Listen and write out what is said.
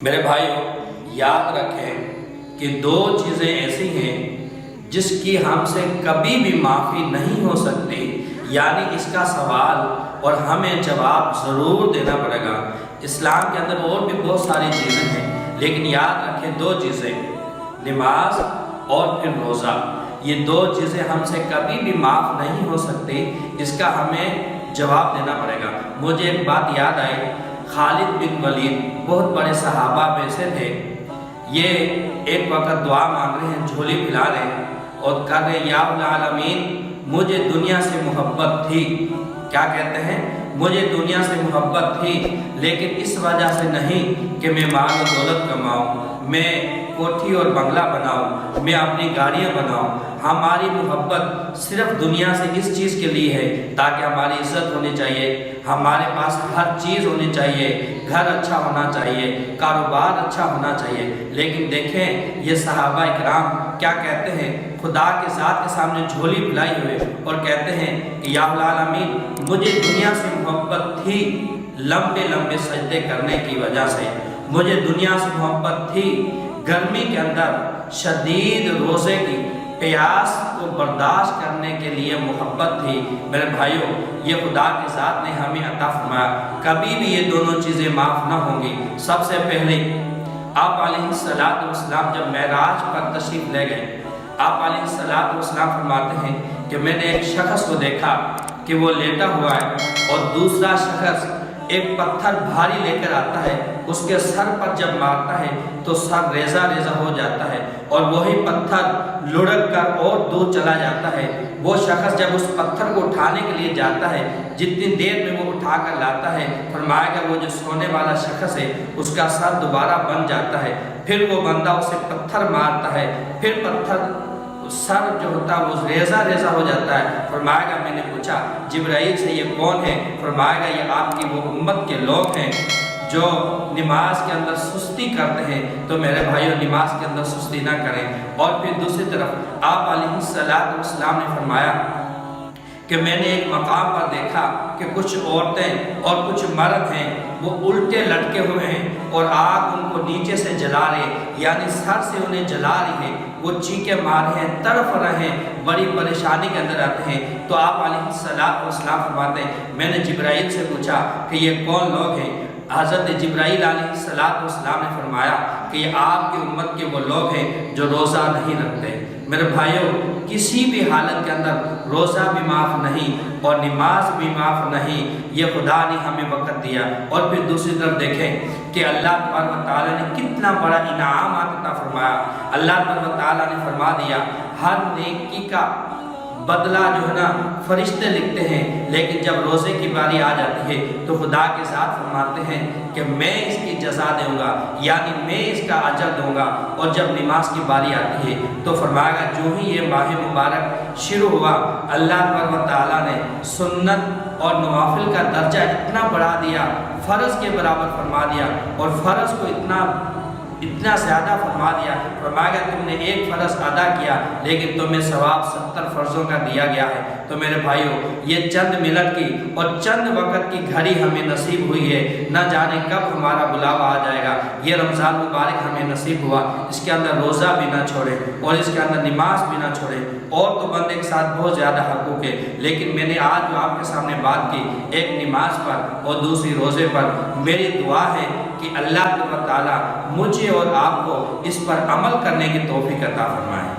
میرے بھائیوں، یاد رکھیں کہ دو چیزیں ایسی ہیں جس کی ہم سے کبھی بھی معافی نہیں ہو سکتی، یعنی اس کا سوال اور ہمیں جواب ضرور دینا پڑے گا۔ اسلام کے اندر اور بھی بہت ساری چیزیں ہیں، لیکن یاد رکھیں دو چیزیں، نماز اور پھر روزہ۔ یہ دو چیزیں ہم سے کبھی بھی معاف نہیں ہو سکتی، اس کا ہمیں جواب دینا پڑے گا۔ مجھے ایک بات یاد آئی، خالد بن ولید بہت بڑے صحابہ میں سے تھے۔ یہ ایک وقت دعا مانگ رہے ہیں، جھولی پھیلا رہے ہیں اور کہہ رہے ہیں یا العالمین مجھے دنیا سے محبت تھی۔ کیا کہتے ہیں؟ مجھے دنیا سے محبت تھی، لیکن اس وجہ سے نہیں کہ میں مال و دولت کماؤں، میں کوٹھی اور بنگلہ بناؤں، میں اپنی گاڑیاں بناؤں۔ ہماری محبت صرف دنیا سے اس چیز کے لیے ہے تاکہ ہماری عزت ہونی چاہیے، ہمارے پاس ہر چیز ہونی چاہیے، گھر اچھا ہونا چاہیے، کاروبار اچھا ہونا چاہیے۔ لیکن دیکھیں یہ صحابہ اکرام کیا کہتے ہیں، خدا کے ذات کے سامنے جھولی پھیلائی ہوئے اور کہتے ہیں کہ یا العالمین مجھے دنیا سے محبت تھی، لمبے لمبے سجدے کرنے کی وجہ سے مجھے دنیا سے محبت تھی، گرمی کے اندر شدید روزے کی پیاس کو برداشت کرنے کے لیے محبت تھی۔ میرے بھائیوں، یہ خدا کی ذات نے ہمیں عطا فرمایا، کبھی بھی یہ دونوں چیزیں معاف نہ ہوں گی۔ سب سے پہلے آپ علیہ السلام جب معراج پر تشریف لے گئے، آپ علیہ السلام فرماتے ہیں کہ میں نے ایک شخص کو دیکھا کہ وہ لیٹا ہوا ہے اور دوسرا شخص ایک پتھر بھاری لے کر آتا ہے، اس کے سر پر جب مارتا ہے تو سر ریزہ ریزہ ہو جاتا ہے اور وہی پتھر لڑک کر اور دور چلا جاتا ہے۔ وہ شخص جب اس پتھر کو اٹھانے کے لیے جاتا ہے، جتنی دیر میں وہ اٹھا کر لاتا ہے، فرمایا کہ وہ جو سونے والا شخص ہے اس کا سر دوبارہ بن جاتا ہے۔ پھر وہ بندہ اسے پتھر مارتا ہے، پھر پتھر سر جو ہوتا ہے وہ ریزہ ریزہ ہو جاتا ہے۔ فرمایا گا میں نے پوچھا جبرائیل سے یہ کون ہے؟ فرمایا گا یہ آپ کی وہ امت کے لوگ ہیں جو نماز کے اندر سستی کرتے ہیں۔ تو میرے بھائیوں، نماز کے اندر سستی نہ کریں۔ اور پھر دوسری طرف آپ علیہ السلام نے فرمایا کہ میں نے ایک مقام پر دیکھا کہ کچھ عورتیں اور کچھ مرد ہیں، وہ الٹے لٹکے ہوئے ہیں اور آگ ان کو نیچے سے جلا رہے، یعنی سر سے انہیں جلا رہی ہے، وہ چیخیں مار رہے ہیں، تڑپ رہے ہیں، بڑی پریشانی کے اندر آتے ہیں۔ تو آپ علیہ السلام فرماتے ہیں میں نے جبرائیل سے پوچھا کہ یہ کون لوگ ہیں؟ حضرت جبرائیل علیہ السلام نے فرمایا کہ یہ آپ کی امت کے وہ لوگ ہیں جو روزہ نہیں رکھتے۔ میرے بھائیوں، کسی بھی حالت کے اندر روزہ بھی معاف نہیں اور نماز بھی معاف نہیں، یہ خدا نے ہمیں وقت دیا۔ اور پھر دوسری طرف دیکھیں کہ اللہ تبارک و تعالیٰ نے کتنا بڑا انعام عطا فرمایا۔ اللہ تبارک و تعالیٰ نے فرما دیا ہر نیکی کا بدلہ جو ہے نا فرشتے لکھتے ہیں، لیکن جب روزے کی باری آ جاتی ہے تو خدا کے ساتھ فرماتے ہیں کہ میں اس کی جزا دوں گا، یعنی میں اس کا اجر دوں گا۔ اور جب نماز کی باری آتی ہے تو فرمائے گا جو ہی یہ ماہ مبارک شروع ہوا، اللہ تبارک و تعالیٰ نے سنت اور نوافل کا درجہ اتنا بڑھا دیا، فرض کے برابر فرما دیا، اور فرض کو اتنا زیادہ فرما دیا، فرمایا گیا تم نے ایک فرض ادا کیا لیکن تمہیں ثواب 70 فرضوں کا دیا گیا ہے۔ تو میرے بھائیوں، یہ چند منٹ کی اور چند وقت کی گھڑی ہمیں نصیب ہوئی ہے، نہ جانے کب ہمارا بلاوا آ جائے گا۔ یہ رمضان مبارک ہمیں نصیب ہوا، اس کے اندر روزہ بھی نہ چھوڑیں اور اس کے اندر نماز بھی نہ چھوڑیں۔ اور تو بندے کے ساتھ بہت زیادہ حقوق ہے، لیکن میں نے آج جو آپ کے سامنے بات کی، ایک نماز پر اور دوسری روزے پر، میری دعا ہے کہ اللہ تعالیٰ مجھے اور آپ کو اس پر عمل کرنے کی توفیق عطا فرمائے۔